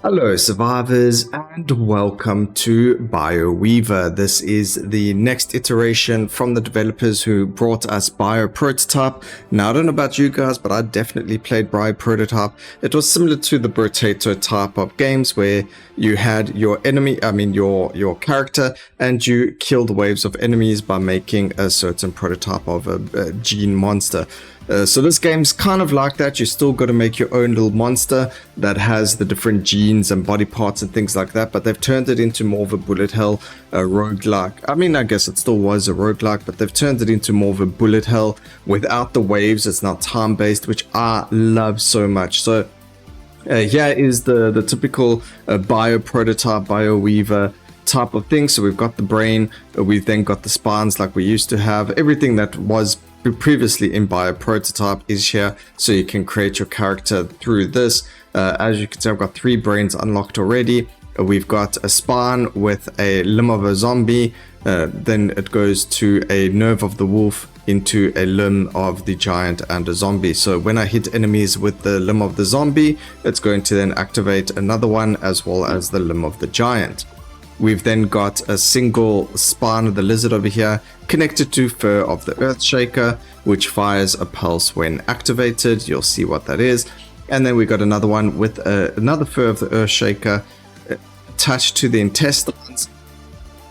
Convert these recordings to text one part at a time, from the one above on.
Hello survivors and welcome to Bioweaver. This is the next iteration from the developers who brought us Bioprototype. Now I don't know about you guys, but I definitely played Bioprototype. It was similar to the Potato type of games where you had your enemy, your character, and you killed waves of enemies by making a certain prototype of a gene monster. So this game's kind of like that. You still got to make your own little monster that has the different genes and body parts and things like that, but they've turned it into more of a bullet hell, roguelike. I mean, I guess it still was a roguelike, but they've turned it into more of a bullet hell without the waves. It's not time-based, which I love so much. So here is the typical Bioprototype, Bioweaver type of thing. So we've got the brain, we've then got the spines like we used to have. Everything that was previously in Bioprototype is here, so you can create your character through this. As you can see, I've got 3 brains unlocked already. We've got a spine with a limb of a zombie, then it goes to a nerve of the wolf into a limb of the giant and a zombie. So when I hit enemies with the limb of the zombie, it's going to then activate another one as well as the limb of the giant. We've then got a single spine of the lizard over here connected to fur of the Earthshaker, which fires a pulse when activated. You'll see what that is. And then we got another one with another fur of the Earthshaker attached to the intestines,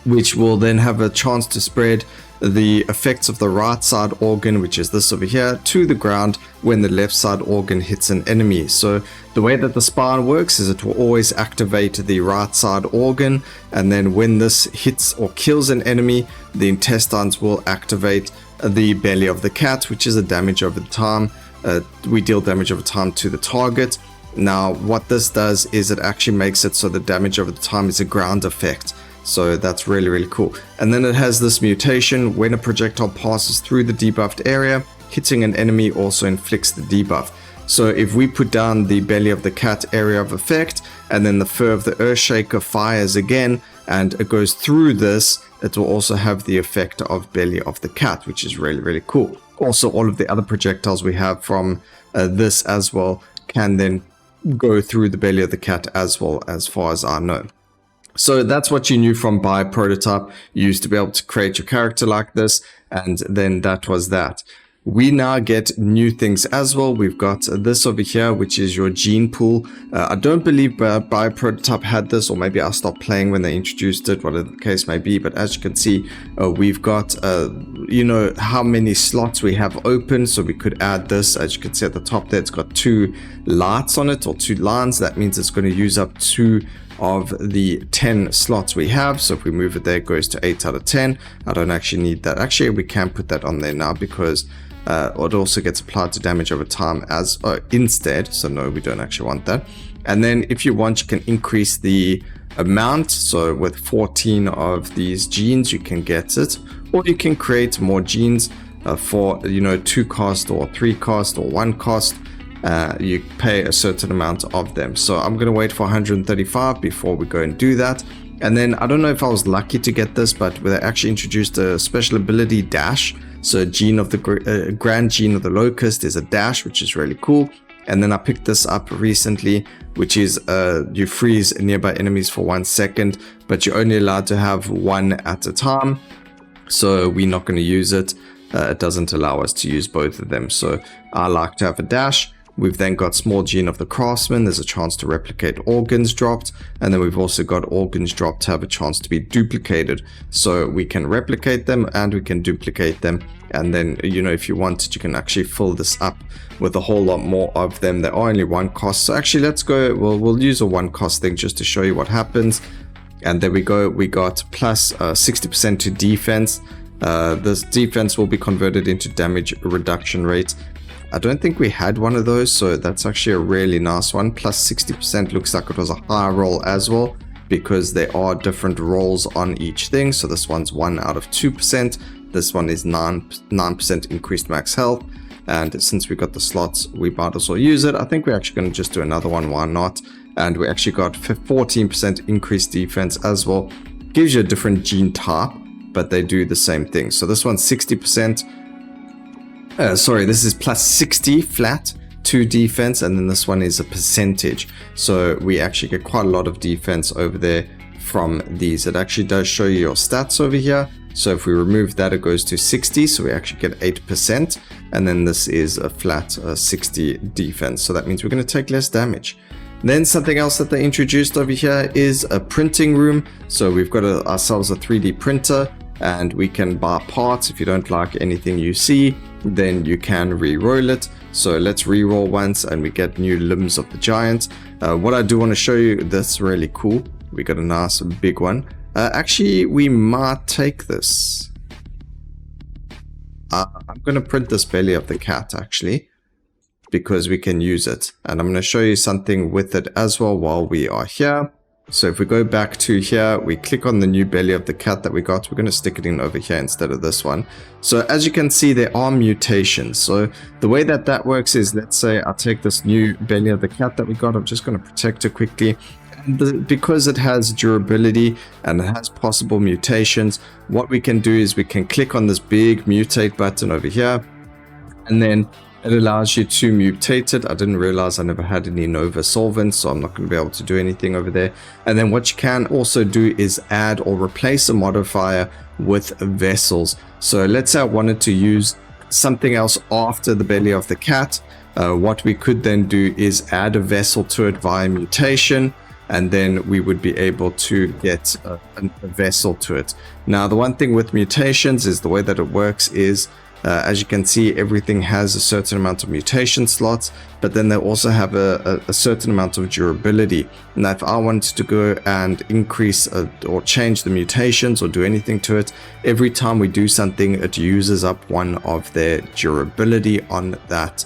which will then have a chance to spread the effects of the right side organ, which is this over here, to the ground when the left side organ hits an enemy. So the way that the spine works is it will always activate the right side organ, and then when this hits or kills an enemy, the intestines will activate the belly of the cat, which is a damage over time. We deal damage over time to the target. Now what this does is it actually makes it so the damage over the time is a ground effect. So that's really cool. And then it has this mutation: when a projectile passes through the debuffed area, hitting an enemy also inflicts the debuff. So if we put down the belly of the cat area of effect, and then the fur of the Earthshaker fires again and it goes through this, it will also have the effect of belly of the cat, which is really cool. Also, all of the other projectiles we have from this as well can then go through the belly of the cat as well, as far as I know. So that's what you knew from Bioprototype. You used to be able to create your character like this, and then that was that. We now get new things as well. We've got this over here, which is your gene pool. I don't believe Bioprototype had this, or maybe I stopped playing when they introduced it, whatever the case may be. But as you can see, we've got, how many slots we have open. So we could add this. As you can see at the top there, it's got 2 lights on it, or 2 lines. That means it's going to use up 2 of the 10 slots we have. So if we move it there, it goes to 8 out of 10. I don't actually need that. Actually, we can put that on there now because it also gets applied to damage over time as instead. So no, we don't actually want that. And then if you want, you can increase the amount. So with 14 of these genes, you can get it, or you can create more genes for 2 cost or 3 cost or 1 cost. You pay a certain amount of them. So I'm going to wait for 135 before we go and do that. And then I don't know if I was lucky to get this, but they actually introduced a special ability, dash. So gene of the grand gene of the locust is a dash, which is really cool. And then I picked this up recently, which is you freeze nearby enemies for 1 second, but you're only allowed to have 1 at a time. So we're not going to use it. It doesn't allow us to use both of them. So I like to have a dash. We've then got small gene of the craftsman. There's a chance to replicate organs dropped. And then we've also got organs dropped to have a chance to be duplicated. So we can replicate them and we can duplicate them. And then, if you wanted, you can actually fill this up with a whole lot more of them. There are only 1 cost. So actually, let's go. We'll use a 1 cost thing just to show you what happens. And there we go. We got plus 60% to defense. This defense will be converted into damage reduction rate. I don't think we had one of those, so that's actually a really nice one. Plus 60% looks like it was a high roll as well, because there are different rolls on each thing. So this one's 1 out of 2%. This one is 9% increased max health. And since we got the slots, we might as well use it. I think we're actually going to just do another one. Why not? And we actually got 14% increased defense as well. Gives you a different gene type, but they do the same thing. So this one's 60%. Sorry, this is plus 60 flat, 2 defense, and then this one is a percentage. So we actually get quite a lot of defense over there from these. It actually does show you your stats over here. So if we remove that, it goes to 60, so we actually get 8%, and then this is a flat 60 defense, so that means we're going to take less damage. Then something else that they introduced over here is a printing room. So we've got ourselves a 3D printer, and we can buy parts. If you don't like anything you see, then you can re-roll it. So let's re-roll once, and we get new limbs of the giant. What I do want to show you, that's really cool. We got a nice big one. Actually, we might take this. I'm going to print this belly of the cat, actually, because we can use it. And I'm going to show you something with it as well while we are here. So if we go back to here, we click on the new belly of the cat that we got. We're going to stick it in over here instead of this one. So as you can see, there are mutations. So the way that that works is, let's say I take this new belly of the cat that we got. I'm just going to protect it quickly. Because it has durability and it has possible mutations, what we can do is we can click on this big mutate button over here, and then it allows you to mutate it. I didn't realize I never had any Nova solvents, so I'm not going to be able to do anything over there. And then what you can also do is add or replace a modifier with vessels. So let's say I wanted to use something else after the belly of the cat. What we could then do is add a vessel to it via mutation, and then we would be able to get a vessel to it. Now, the one thing with mutations is the way that it works is, as you can see, everything has a certain amount of mutation slots, but then they also have a certain amount of durability. Now, if I wanted to go and increase or change the mutations or do anything to it, every time we do something, it uses up one of their durability on that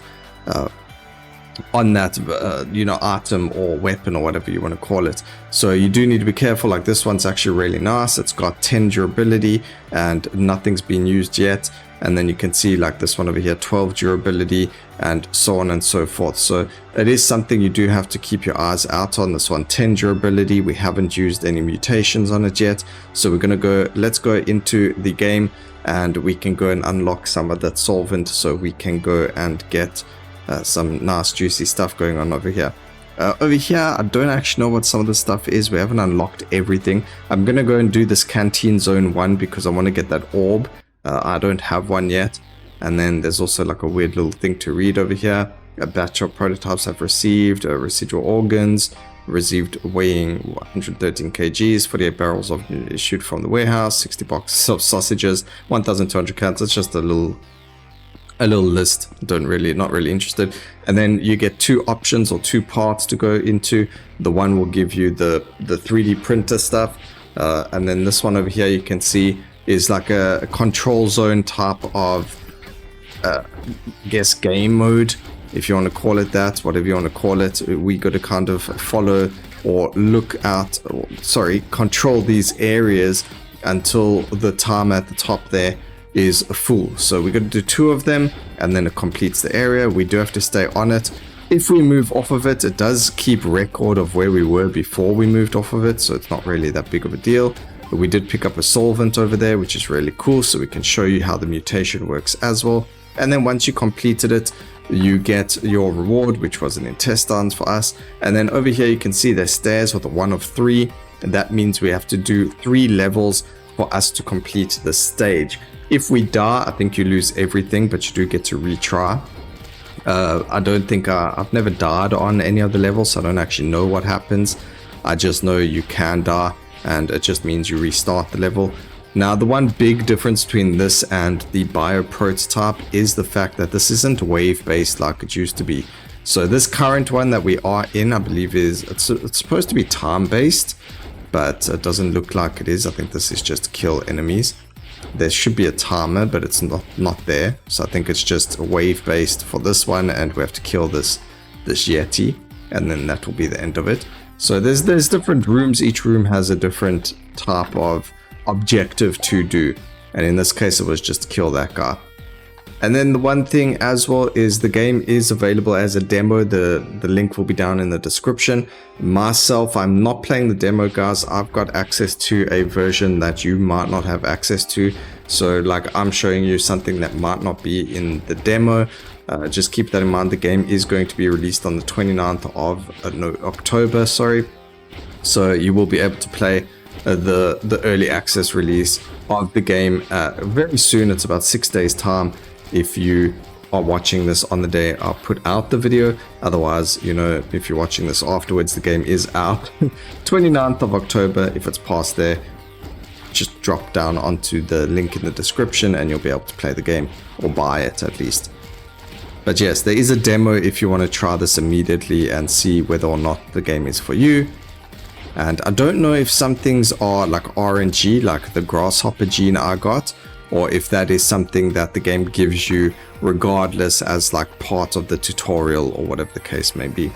item or weapon or whatever you want to call it. So you do need to be careful. Like this one's actually really nice. It's got 10 durability and nothing's been used yet. And then you can see like this one over here, 12 durability, and so on and so forth. So it is something you do have to keep your eyes out on. This one, 10 durability. We haven't used any mutations on it yet. So we're going to let's go into the game, and we can go and unlock some of that solvent, so we can go and get some nice juicy stuff going on over here. Over here, I don't actually know what some of the stuff is. We haven't unlocked everything. I'm going to go and do this Canteen Zone 1 because I want to get that orb. I don't have one yet. And then there's also like a weird little thing to read over here. A batch of prototypes have received residual organs, received weighing 113 kgs, 48 barrels of issued from the warehouse, 60 boxes of sausages, 1,200 cans. It's just a little list. Not really interested. And then you get 2 options or 2 parts to go into. The one will give you the 3D printer stuff, and then this one over here you can see is like a control zone type of game mode, if you want to call it that, whatever you want to call it. We got to kind of follow or control these areas until the timer at the top there is full. So we're going to do 2 of them, and then it completes the area. We do have to stay on it. If we move off of it, it does keep record of where we were before we moved off of it, so it's not really that big of a deal. But we did pick up a solvent over there, which is really cool, so we can show you how the mutation works as well. And then once you completed it, you get your reward, which was an intestines for us. And then over here you can see there's stairs with a 1 of 3, and that means we have to do 3 levels for us to complete the stage. If we die, I think you lose everything, but you do get to retry. I don't think I've never died on any of the levels, so I don't actually know what happens. I just know you can die, and it just means you restart the level. Now, the one big difference between this and the bio prototype is the fact that this isn't wave based like it used to be. So this current one that we are in, I believe it's supposed to be time based, but it doesn't look like it is. I think this is just kill enemies. There should be a timer, but it's not there. So I think it's just wave based for this one, and we have to kill this Yeti, and then that will be the end of it. So there's different rooms. Each room has a different type of objective to do, and in this case it was just to kill that guy. And then the one thing as well is the game is available as a demo. The link will be down in the description. Myself, I'm not playing the demo, guys. I've got access to a version that you might not have access to. So like I'm showing you something that might not be in the demo. Just keep that in mind. The game is going to be released on the 29th of October, sorry. So you will be able to play the early access release of the game very soon. It's about 6 days time if you are watching this on the day I'll put out the video. Otherwise, you know, if you're watching this afterwards, the game is out 29th of October. If it's past there, just drop down onto the link in the description and you'll be able to play the game, or buy it at least. But yes, there is a demo if you want to try this immediately and see whether or not the game is for you. And I don't know if some things are like RNG, like the grasshopper gene I got, or if that is something that the game gives you regardless as like part of the tutorial or whatever the case may be.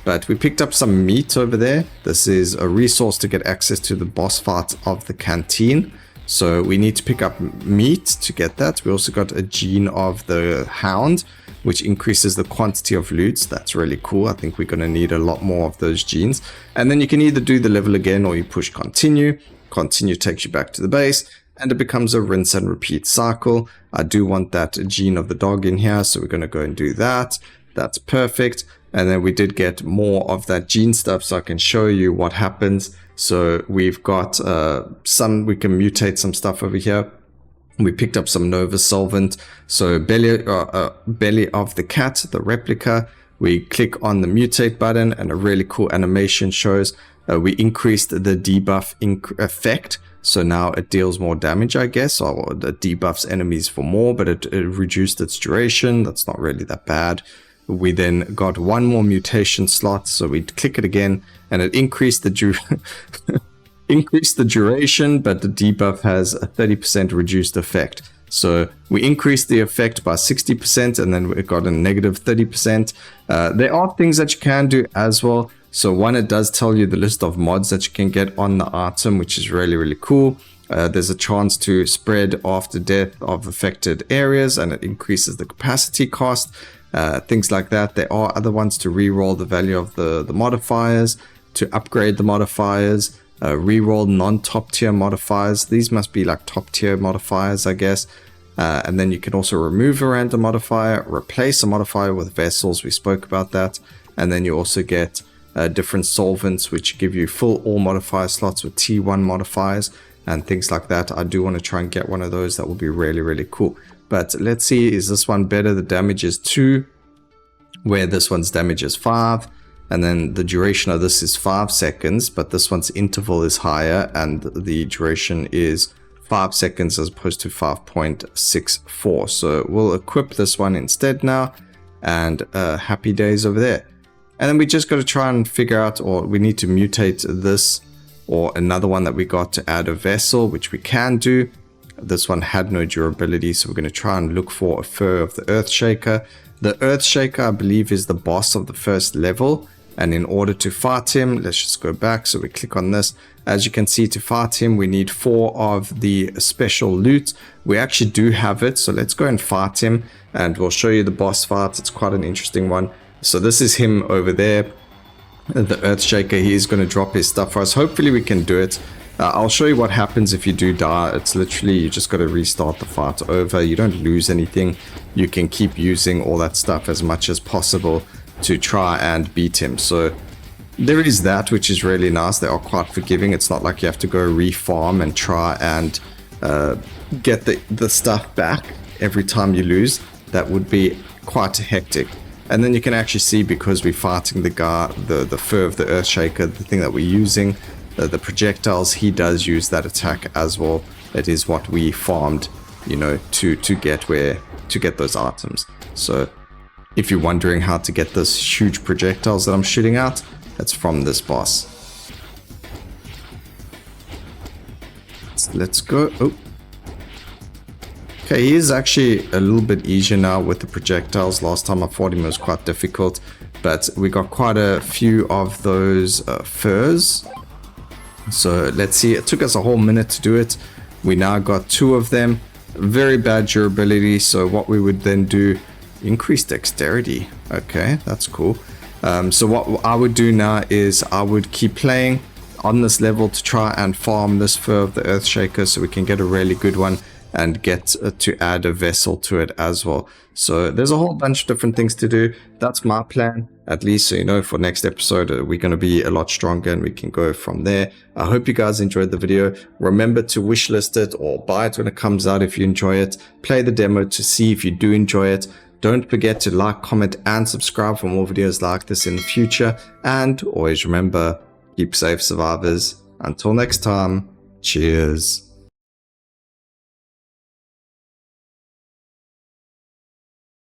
But we picked up some meat over there. This is a resource to get access to the boss fight of the canteen. So we need to pick up meat to get that. We also got a gene of the hound, which increases the quantity of loot. That's really cool. I think we're going to need a lot more of those genes. And then you can either do the level again or you push continue. Continue takes you back to the base and it becomes a rinse and repeat cycle. I do want that gene of the dog in here, so we're going to go and do that. That's perfect. And then we did get more of that gene stuff, so I can show you what happens. So we've got we can mutate some stuff over here. We picked up some Nova Solvent. So belly of the cat, the replica. We click on the mutate button and a really cool animation shows. We increased the debuff effect. So now it deals more damage, I guess, or it debuffs enemies for more, but it reduced its duration. That's not really that bad. We then got one more mutation slot, so we click it again and it increased the increased the duration, but the debuff has a 30% reduced effect. So we increased the effect by 60% and then we got a negative 30%. There are things that you can do as well. So one, it does tell you the list of mods that you can get on the item, which is really, really cool. There's a chance to spread after death of affected areas and it increases the capacity cost. Things like that. There are other ones to re-roll the value of the modifiers, to upgrade the modifiers, re-roll non-top tier modifiers. These must be like top tier modifiers, I guess. And then you can also remove a random modifier, replace a modifier with vessels. We spoke about that. And then you also get different solvents, which give you full all modifier slots with T1 modifiers and things like that. I do want to try and get one of those. That would be really, really cool. But let's see, is this one better? The damage is 2, where this one's damage is 5. And then the duration of this is 5 seconds, but this one's interval is higher and the duration is 5 seconds as opposed to 5.64. So we'll equip this one instead now, and happy days over there. And then we just got to try and figure out, or we need to mutate this or another one that we got to add a vessel, which we can do. This one had no durability, so we're going to try and look for a fur of the Earthshaker. The Earthshaker, I believe, is the boss of the first level. And in order to fight him, let's just go back. So we click on this. As you can see, to fight him, we need 4 of the special loot. We actually do have it. So let's go and fight him. And we'll show you the boss fight. It's quite an interesting one. So this is him over there. The Earthshaker, he is going to drop his stuff for us. Hopefully we can do it. I'll show you what happens if you do die. It's literally, you just got to restart the fight over. You don't lose anything. You can keep using all that stuff as much as possible to try and beat him. So there is that, which is really nice. They are quite forgiving. It's not like you have to go re-farm and try and get the stuff back every time you lose. That would be quite hectic. And then you can actually see, because we're fighting the guy, the fur of the Earthshaker, the thing that we're using, the projectiles, he does use that attack as well. It is what we farmed, you know, to get those items. So if you're wondering how to get those huge projectiles that I'm shooting out, that's from this boss. Let's go. Oh. Okay, he is actually a little bit easier now with the projectiles. Last time I fought him, it was quite difficult, but we got quite a few of those furs. So let's see, it took us a whole minute to do it. We now got 2 of them. Very bad durability, so what we would then do, increase dexterity. Okay, that's cool. So what I would do now is I would keep playing on this level to try and farm this fur of the Earthshaker so we can get a really good one. and get to add a vessel to it as well. So there's a whole bunch of different things to do. That's my plan, at least, so you know, for next episode we're going to be a lot stronger and we can go from there. I hope you guys enjoyed the video. Remember to wishlist it or buy it when it comes out if you enjoy it. Play the demo to see if you do enjoy it. Don't forget to like, comment, and subscribe for more videos like this in the future. And always remember, keep safe, survivors. Until next time, cheers.